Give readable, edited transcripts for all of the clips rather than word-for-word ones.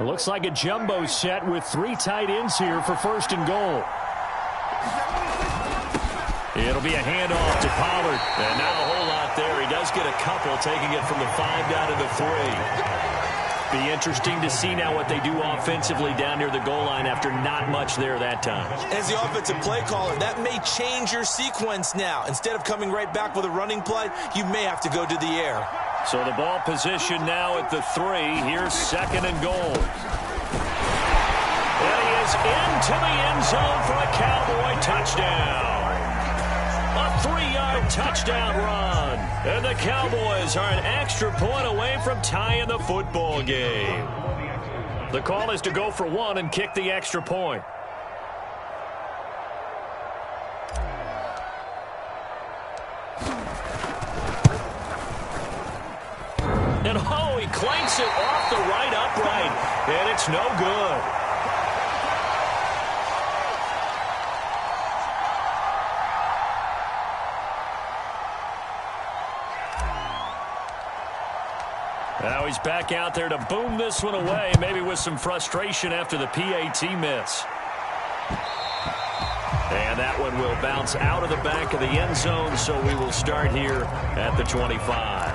It looks like a jumbo set with 3 tight ends here for first and goal. It'll be a handoff to Pollard. And not a whole lot there. He does get a couple, taking it from the 5 down to the 3. Be interesting to see now what they do offensively down near the goal line after not much there that time. As the offensive play caller, that may change your sequence now. Instead of coming right back with a running play, you may have to go to the air. So the ball position now at the 3. Here's second and goal. And he is into the end zone for a Cowboy touchdown. A 3-yard touchdown run. And the Cowboys are an extra point away from tying the football game. The call is to go for 1 and kick the extra point. And oh, he clanks it off the right upright. And it's no good. Now he's back out there to boom this one away, maybe with some frustration after the PAT miss. And that one will bounce out of the back of the end zone, so we will start here at the 25.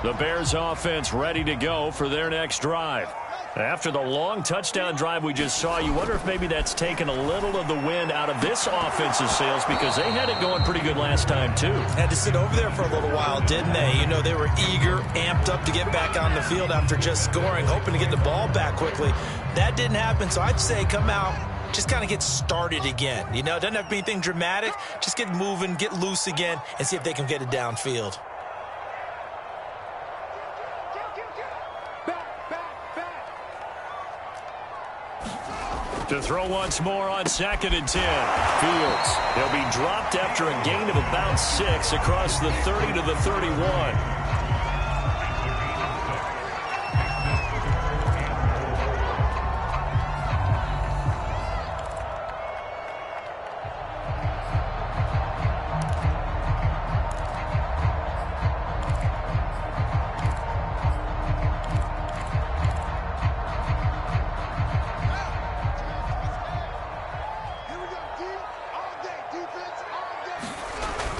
The Bears offense ready to go for their next drive. After the long touchdown drive we just saw, you wonder if maybe that's taken a little of the wind out of this offensive sails, because they had it going pretty good last time too. Had to sit over there for a little while, didn't they? You know, they were eager, amped up to get back on the field after just scoring, hoping to get the ball back quickly. That didn't happen, so I'd say come out, just kind of get started again. You know, it doesn't have to be anything dramatic. Just get moving, get loose again, and see if they can get it downfield. To throw once more on 2nd and 10. Fields. He'll be dropped after a gain of about 6 across the 30 to the 31.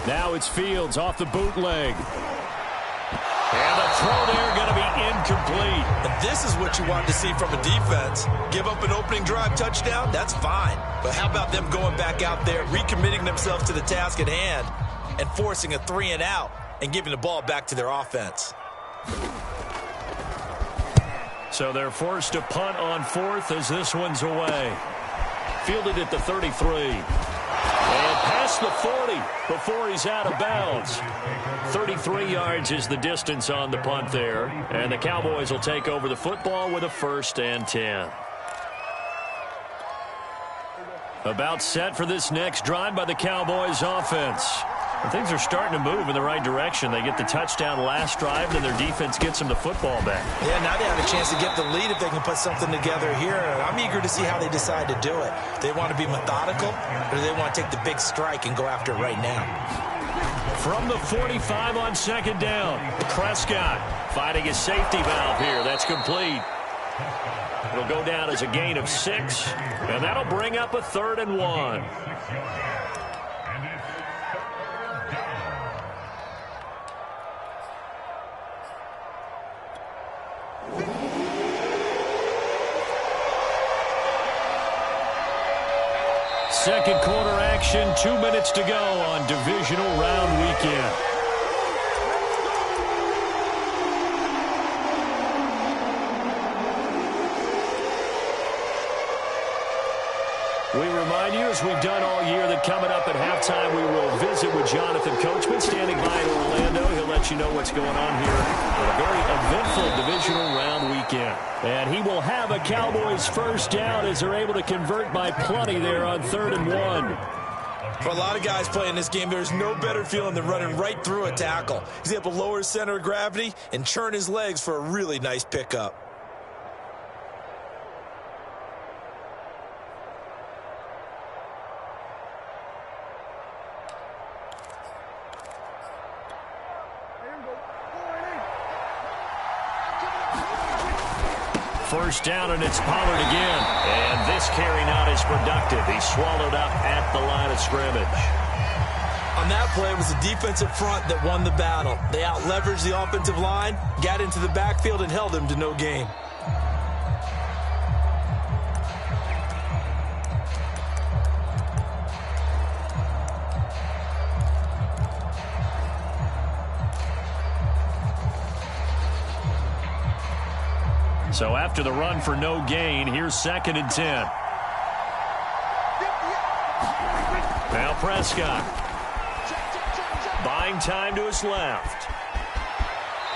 Now it's Fields off the bootleg. And the throw there going to be incomplete. And this is what you want to see from a defense. Give up an opening drive touchdown, that's fine. But how about them going back out there, recommitting themselves to the task at hand, and forcing a 3 and out, and giving the ball back to their offense. So they're forced to punt on 4th as this one's away. Fielded at the 33. And past the 40 before he's out of bounds. 33 yards is the distance on the punt there. And the Cowboys will take over the football with a 1st and 10. About set for this next drive by the Cowboys offense. And things are starting to move in the right direction. They get the touchdown last drive, then their defense gets them the football back. Yeah, now they have a chance to get the lead if they can put something together here. I'm eager to see how they decide to do it. Do they want to be methodical, or do they want to take the big strike and go after it right now? From the 45 on 2nd down, Prescott finding his safety valve here. That's complete. It'll go down as a gain of 6, and that'll bring up a 3rd and 1. Second quarter action, 2 minutes to go on divisional round weekend. We remind you, as we've done all year, that coming up at halftime, we will visit with Jonathan Coachman, standing by in Orlando. He'll let you know what's going on here on a very eventful divisional round weekend. And he will have a Cowboys first down as they're able to convert by plenty there on 3rd and 1. For a lot of guys playing this game, there's no better feeling than running right through a tackle. He's able to lower his center of gravity and churn his legs for a really nice pickup. first down, and it's Pollard again. And this carry not as productive. He's swallowed up at the line of scrimmage. On that play, it was the defensive front that won the battle. They out-leveraged the offensive line, got into the backfield, and held him to no gain. So after the run for no gain, here's 2nd and 10. Now Prescott. Buying time to his left.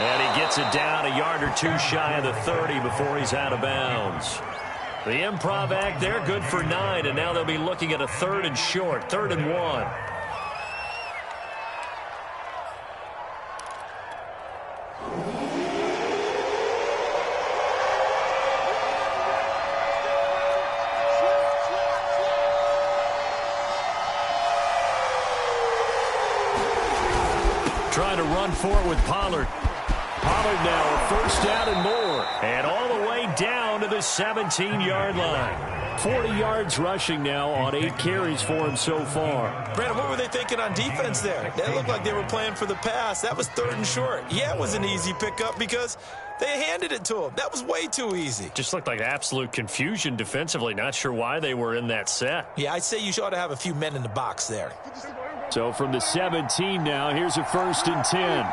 And he gets it down a yard or two shy of the 30 before he's out of bounds. The improv act there, good for 9, and now they'll be looking at a 3rd and short, 3rd and 1. Trying to run for it with Pollard. Pollard now a first down and more. And all the way down to the 17-yard line. 40 yards rushing now on 8 carries for him so far. Brandon, what were they thinking on defense there? They looked like they were playing for the pass. That was 3rd and short. Yeah, it was an easy pickup because they handed it to him. That was way too easy. Just looked like absolute confusion defensively. Not sure why they were in that set. Yeah, I'd say you ought to have a few men in the box there. So from the 17 now, here's a 1st and 10.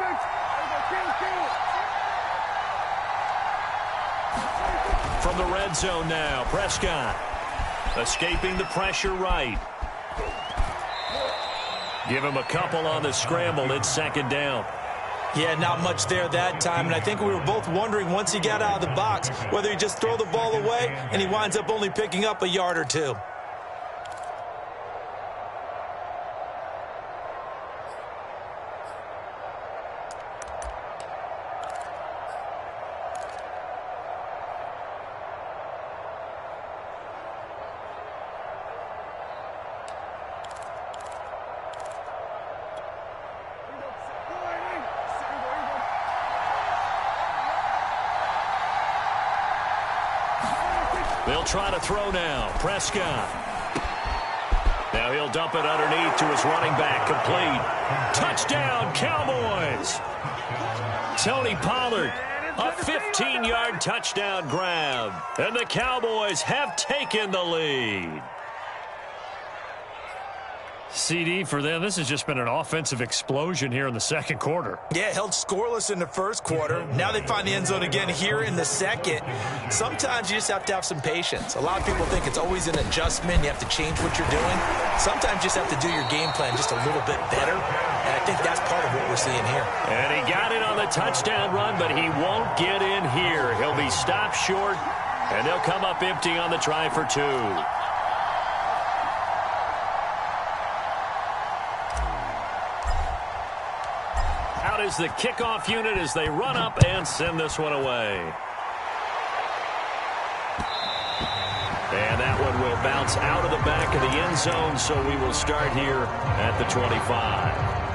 From the red zone now, Prescott escaping the pressure right. Give him a couple on the scramble. It's 2nd down. Yeah, not much there that time, and I think we were both wondering once he got out of the box whether he just throw the ball away and he winds up only picking up a yard or two. They'll try to throw now. Prescott. Now he'll dump it underneath to his running back. Complete. Touchdown, Cowboys. Tony Pollard, a 15-yard touchdown grab. And the Cowboys have taken the lead. CD for them, this has just been an offensive explosion here in the 2nd quarter. Yeah, held scoreless in the 1st quarter. Now they find the end zone again here in the 2nd. Sometimes you just have to have some patience. A lot of people think it's always an adjustment. You have to change what you're doing. Sometimes you just have to do your game plan just a little bit better. And I think that's part of what we're seeing here. And he got it on the touchdown run, but he won't get in here. He'll be stopped short, and they'll come up empty on the try for 2. Is the kickoff unit as they run up and send this one away. And that one will bounce out of the back of the end zone, so we will start here at the 25.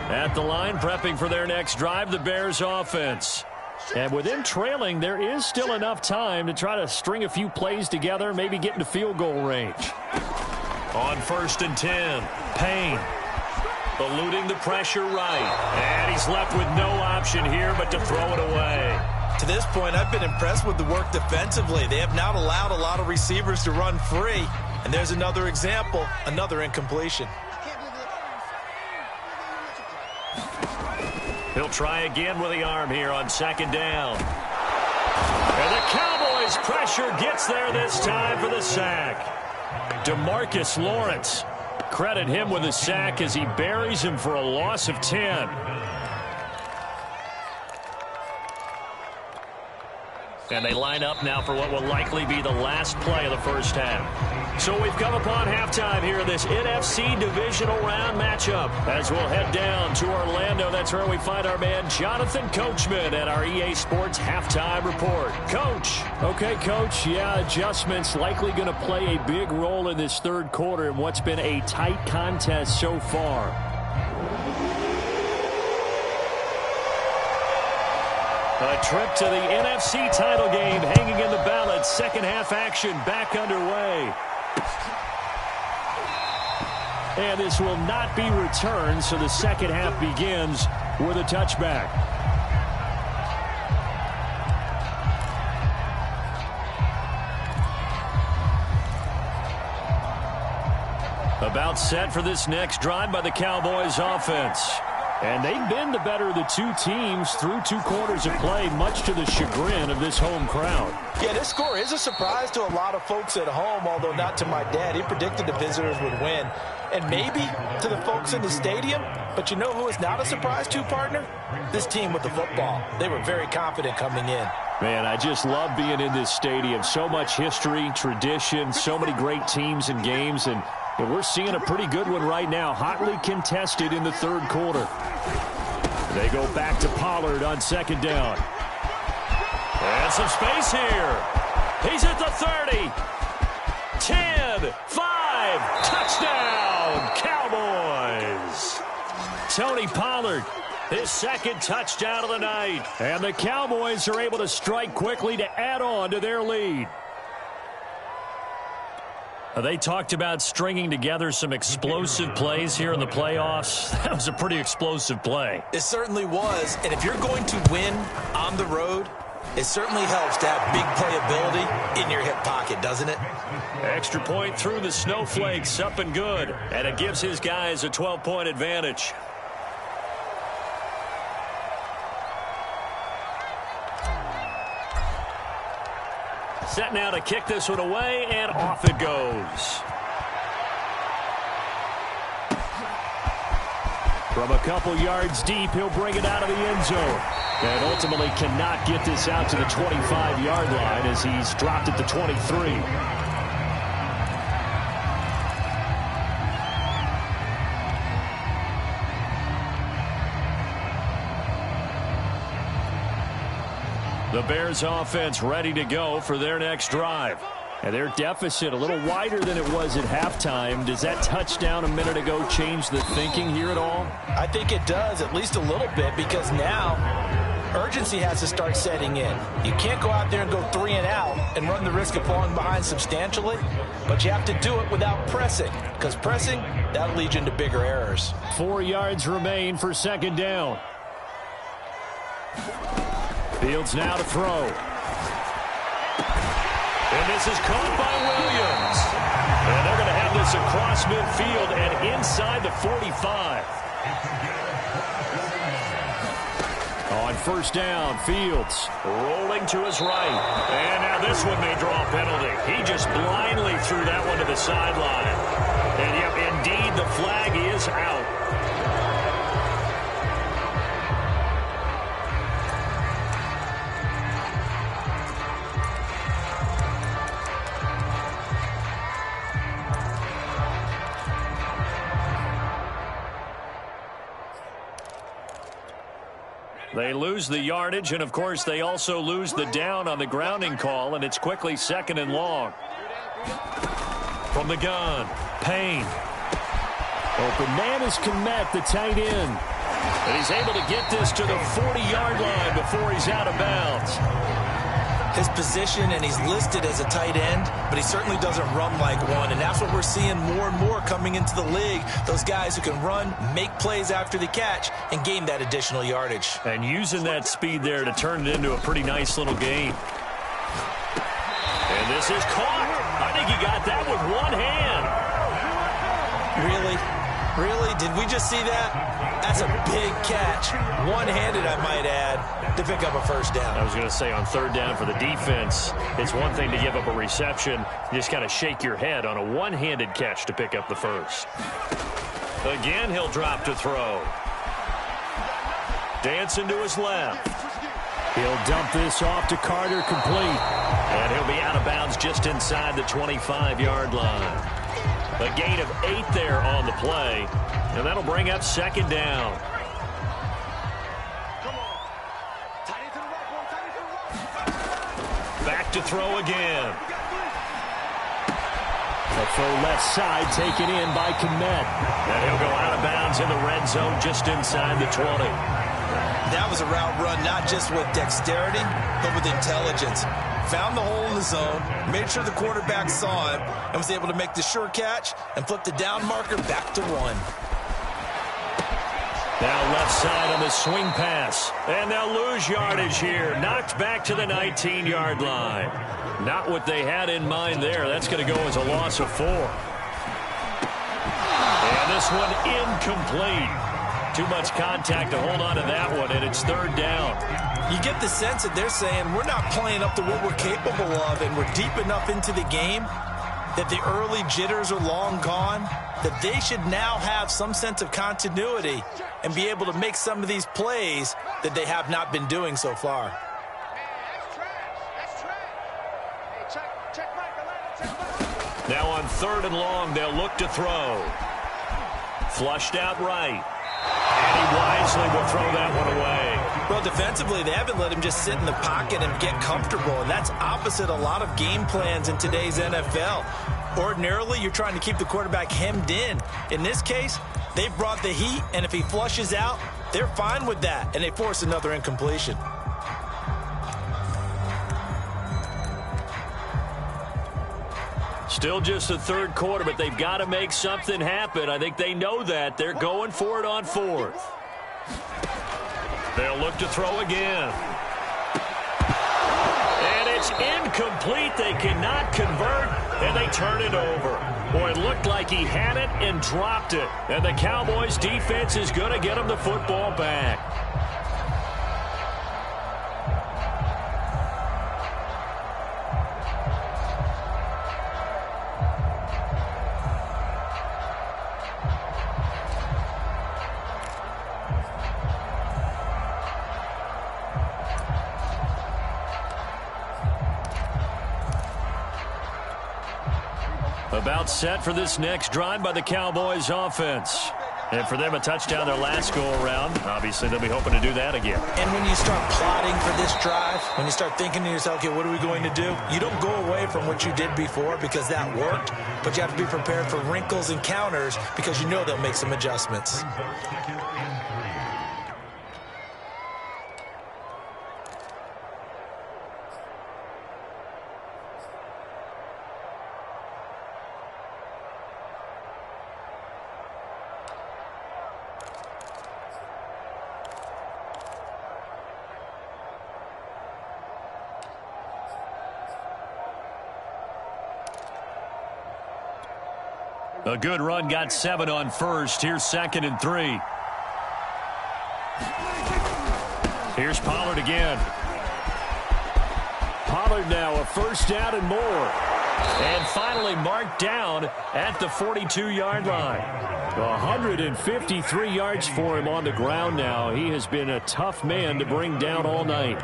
At the line, prepping for their next drive, the Bears offense. And with them trailing, there is still enough time to try to string a few plays together, maybe get into field goal range. On 1st and 10, Payne eluding the pressure right. And he's left with no option here but to throw it away. To this point, I've been impressed with the work defensively. They have not allowed a lot of receivers to run free. And there's another example, another incompletion. He'll try again with the arm here on 2nd down. And the Cowboys' pressure gets there this time for the sack. DeMarcus Lawrence. Credit him with a sack as he buries him for a loss of 10. And they line up now for what will likely be the last play of the first half. So we've come upon halftime here in this NFC divisional round matchup. As we'll head down to Orlando, that's where we find our man Jonathan Coachman at our EA Sports Halftime Report. Coach. Okay, Coach. Yeah, adjustments likely going to play a big role in this third quarter in what's been a tight contest so far. A trip to the NFC title game hanging in the balance. Second half action back underway. And this will not be returned, so the second half begins with a touchback. About set for this next drive by the Cowboys offense. And they've been the better of the two teams through 2 quarters of play, much to the chagrin of this home crowd. Yeah, this score is a surprise to a lot of folks at home, although not to my dad. He predicted the visitors would win. And maybe to the folks in the stadium. But you know who is not a surprise to, partner? This team with the football. They were very confident coming in. Man, I just love being in this stadium. So much history, tradition, so many great teams and games, and we're seeing a pretty good one right now, hotly contested in the third quarter. They go back to Pollard on second down. And some space here. He's at the 30. 10, 5, touchdown, Cowboys. Tony Pollard, his second touchdown of the night. And the Cowboys are able to strike quickly to add on to their lead. They talked about stringing together some explosive plays here in the playoffs. That was a pretty explosive play. It certainly was. And if you're going to win on the road, it certainly helps to have big playability in your hip pocket, doesn't it? Extra point through the snowflakes, up and good. And it gives his guys a 12-point advantage. Set now to kick this one away, and off it goes. From a couple yards deep, he'll bring it out of the end zone. And ultimately cannot get this out to the 25-yard line as he's dropped at the 23. The Bears offense ready to go for their next drive. And their deficit a little wider than it was at halftime. Does that touchdown a minute ago change the thinking here at all? I think it does, at least a little bit, because now urgency has to start setting in. You can't go out there and go 3 and out and run the risk of falling behind substantially, but you have to do it without pressing, because pressing, that'll lead you into bigger errors. 4 yards remain for second down. Fields now to throw. And this is caught by Williams. And they're going to have this across midfield and inside the 45. On first down, Fields rolling to his right. And now this one may draw a penalty. He just blindly threw that one to the sideline. And yep, indeed, the flag is out. They lose the yardage, and, of course, they also lose the down on the grounding call, and it's quickly second and long. From the gun, Payne. Open man is Kmet, the tight end. And he's able to get this to the 40-yard line before he's out of bounds. His position, and he's listed as a tight end, but he certainly doesn't run like one, and that's what we're seeing more and more coming into the league. Those guys who can run, make plays after the catch, and gain that additional yardage. And using that speed there to turn it into a pretty nice little game. And this is caught. I think he got that with one hand. Really? Really? Did we just see that? That's a big catch. One-handed, I might add, to pick up a first down. I was going to say on third down for the defense, it's one thing to give up a reception. You just got to shake your head on a one-handed catch to pick up the first. Again, he'll drop to throw. Dancing to his left. He'll dump this off to Carter, complete. And he'll be out of bounds just inside the 25-yard line. A gain of 8 there on the play, and that'll bring up second down. Back to throw again. The throw left side taken in by Kmet. And he'll go out of bounds in the red zone just inside the 20. That was a route run not just with dexterity, but with intelligence. Found the hole in the zone, made sure the quarterback saw him, and was able to make the sure catch and flip the down marker back to 1. Now left side on the swing pass. And they'll lose yardage here. Knocked back to the 19-yard line. Not what they had in mind there. That's going to go as a loss of 4. And this one incomplete. Too much contact to hold on to that one, and it's third down. You get the sense that they're saying we're not playing up to what we're capable of, and we're deep enough into the game that the early jitters are long gone, that they should now have some sense of continuity and be able to make some of these plays that they have not been doing so far. Now on 3rd and long, they'll look to throw. Flushed out right. And he wisely will throw that one away. Well, defensively, they haven't let him just sit in the pocket and get comfortable, and that's opposite a lot of game plans in today's NFL. Ordinarily, you're trying to keep the quarterback hemmed in. In this case, they've brought the heat, and if he flushes out, they're fine with that, and they force another incompletion. Still just the third quarter, but they've got to make something happen. I think they know that. They're going for it on 4th. They'll look to throw again. And it's incomplete. They cannot convert, and they turn it over. Boy, it looked like he had it and dropped it. And the Cowboys' defense is going to get him the football back. About set for this next drive by the Cowboys offense. And for them, a touchdown their last go-around. Obviously, they'll be hoping to do that again. And when you start plotting for this drive, when you start thinking to yourself, okay, what are we going to do? You don't go away from what you did before because that worked, but you have to be prepared for wrinkles and counters because you know they'll make some adjustments. A good run, got 7 on first. Here's 2nd and 3. Here's Pollard again. Pollard now a first down and more. And finally marked down at the 42-yard line. 153 yards for him on the ground now. He has been a tough man to bring down all night.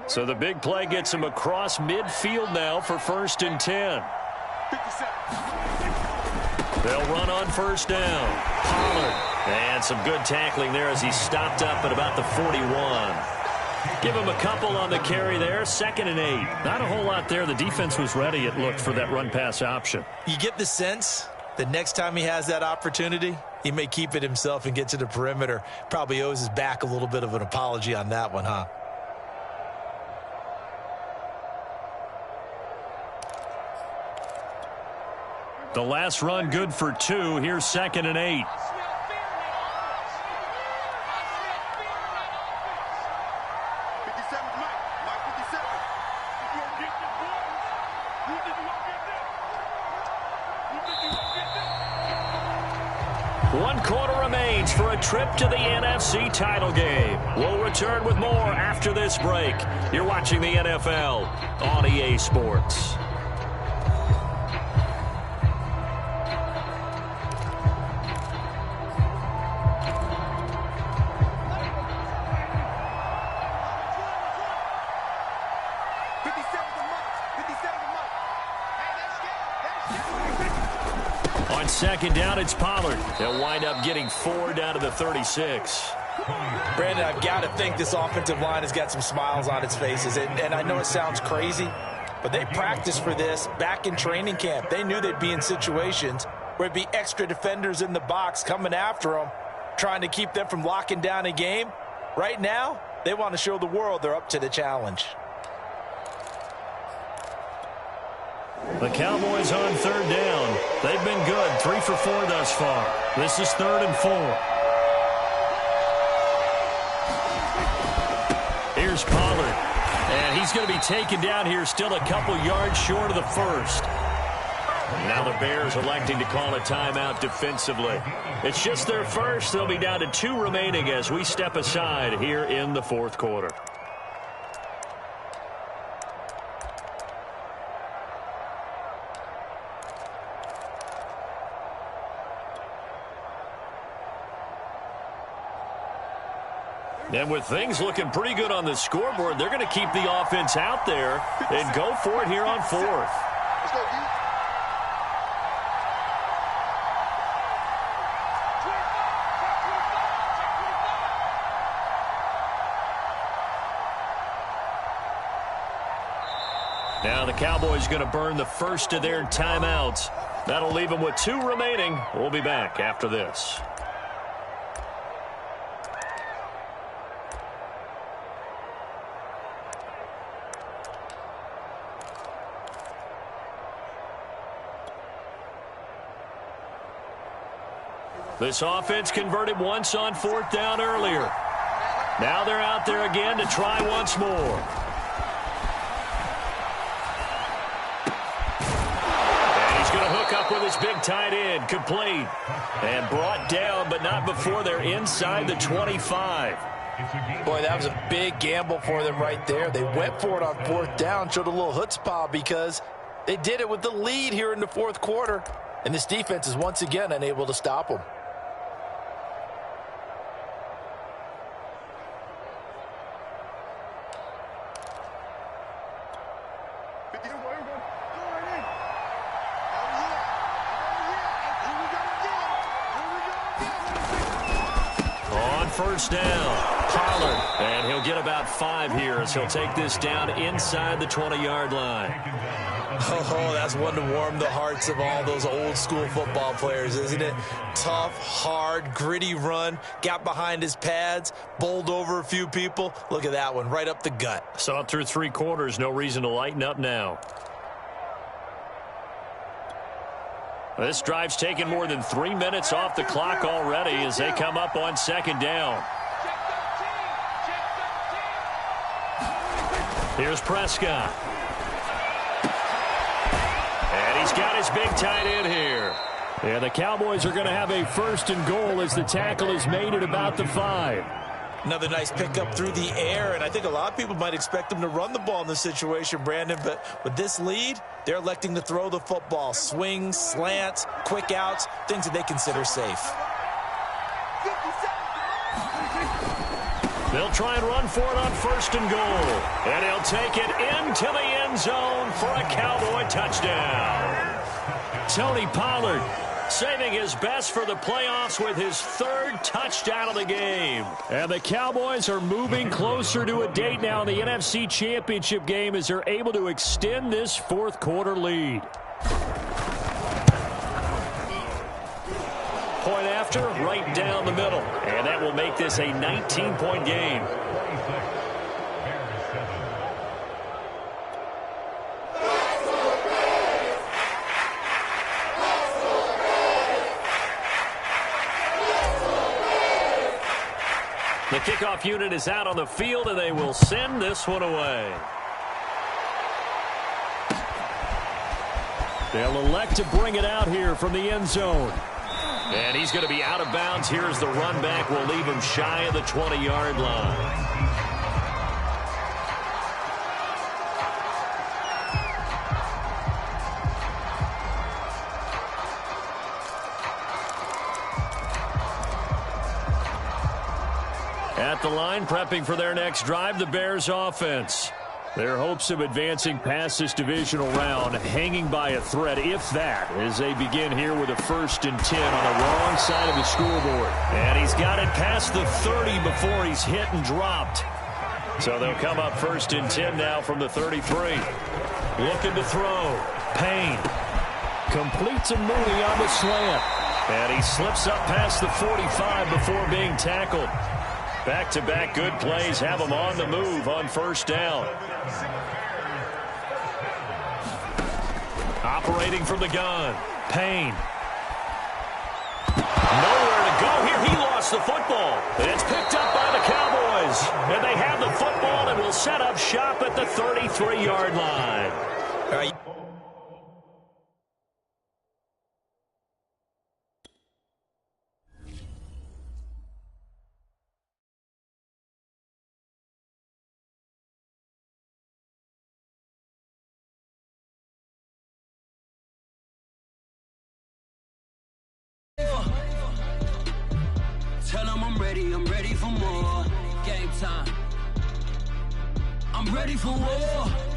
So the big play gets him across midfield now for 1st and 10. They'll run on first down. Pollard. And some good tackling there as he stopped up at about the 41. Give him a couple on the carry there. 2nd and 8. Not a whole lot there. The defense was ready, it looked, for that run-pass option. You get the sense that next time he has that opportunity, he may keep it himself and get to the perimeter. Probably owes his back a little bit of an apology on that one, huh? The last run good for 2. Here's 2nd and 8. One quarter remains for a trip to the NFC title game. We'll return with more after this break. You're watching the NFL on EA Sports. On second down, it's Pollard. They'll wind up getting 4 down to the 36. Brandon, I've got to think this offensive line has got some smiles on its faces. And I know it sounds crazy, but they practiced for this back in training camp. They knew they'd be in situations where it'd be extra defenders in the box coming after them, trying to keep them from locking down a game. Right now, they want to show the world they're up to the challenge. The Cowboys on third down. They've been good, 3 for 4 thus far. This is 3rd and 4. Here's Pollard. And he's going to be taken down here, still a couple yards short of the first. Now the Bears electing to call a timeout defensively. It's just their first. They'll be down to 2 remaining as we step aside here in the 4th quarter. And with things looking pretty good on the scoreboard, they're going to keep the offense out there and go for it here on 4th. Let's go, D. Now the Cowboys going to burn the first of their timeouts. That'll leave them with 2 remaining. We'll be back after this. This offense converted once on 4th down earlier. Now they're out there again to try once more. And he's going to hook up with his big tight end, complete. And brought down, but not before they're inside the 25. Boy, that was a big gamble for them right there. They went for it on 4th down, showed a little chutzpah because they did it with the lead here in the 4th quarter. And this defense is once again unable to stop them. First down, Pollard, and he'll get about 5 here as he'll take this down inside the 20-yard line. Oh, that's one to warm the hearts of all those old-school football players, isn't it? Tough, hard, gritty run, got behind his pads, bowled over a few people. Look at that one, right up the gut. Saw it through 3 quarters, no reason to lighten up now. This drive's taken more than 3 minutes off the clock already as they come up on second down. Here's Prescott. And he's got his big tight end here. And the Cowboys are going to have a 1st and goal as the tackle is made at about the 5. Another nice pickup through the air, and I think a lot of people might expect them to run the ball in this situation, Brandon, but with this lead, they're electing to throw the football. Swings, slants, quick outs, things that they consider safe. They'll try and run for it on 1st and goal. And he'll take it into the end zone for a Cowboy touchdown. Tony Pollard saving his best for the playoffs with his 3rd touchdown of the game. And the Cowboys are moving closer to a date now in the NFC Championship game as they're able to extend this 4th quarter lead. Point after, right down the middle. And that will make this a 19-point game. The kickoff unit is out on the field, and they will send this one away. They'll elect to bring it out here from the end zone. And he's going to be out of bounds. Here's the run back. Will leave him shy of the 20-yard line. At the line, prepping for their next drive, the Bears offense. Their hopes of advancing past this divisional round hanging by a thread, if that, as they begin here with a 1st and 10 on the wrong side of the scoreboard. And he's got it past the 30 before he's hit and dropped. So they'll come up 1st and 10 now from the 33. Looking to throw. Payne completes a Mooney on the slant. And he slips up past the 45 before being tackled. Back-to-back good plays have him on the move on 1st down. Operating from the gun. Payne. Nowhere to go here. He lost the football. It's picked up by the Cowboys. And they have the football and will set up shop at the 33-yard line. All right. Tell them I'm ready for more. Game time. I'm ready for war.